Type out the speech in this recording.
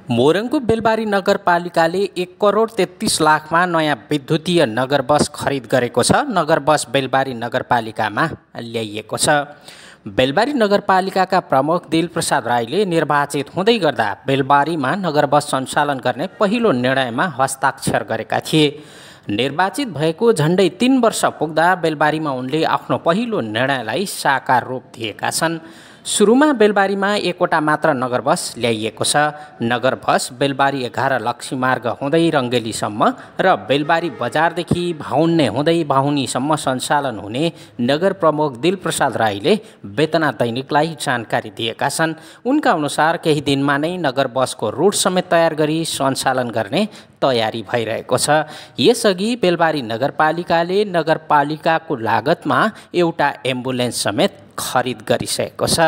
मोरङको बेलबारी नगरपालिकाले 1,33,00,000मा नयाँ विद्युतीय नगर बस खरिद गरेको छ। नगर बस बेलबारी नगरपालिकामा ल्याइएको छ। बेलबारी नगरपालिकाका प्रमुख दिलप्रसाद राईले निर्वाचित हुँदै गर्दा बेलबारीमा नगर बस सञ्चालन गर्ने पहिलो निर्णयमा हस्ताक्षर गरेका थिए। निर्वाचित भएको झन्डै 3 वर्ष पुग्दा बेलबारीमा उनले आफ्नो पहिलो निर्णयलाई साकार रूप दिएका छन्। सुरुमा बेलबारीमा एकवटा मात्र नगर बस ल्याइएको छ। नगर बस बेलबारी 11 लक्ष्मी मार्ग हुँदै रङ्गेलीसम्म र बेलबारी बजारदेखि भाउन्ने हुँदै बाहुनीसम्म सञ्चालन हुने नगर प्रमुख दिलप्रसाद राईले वेतना दैनिकलाई जानकारी दिएका छन्। उनका अनुसार केही दिनमा नै नगर बसको रुट समेत तयार गरी सञ्चालन गर्ने तयारी भइरहेको छ। यसअघि बेलबारी नगरपालिकाले नगरपालिकाको लागतमा एउटा एम्बुलेन्स समेत खरिद गरिसकेको छ।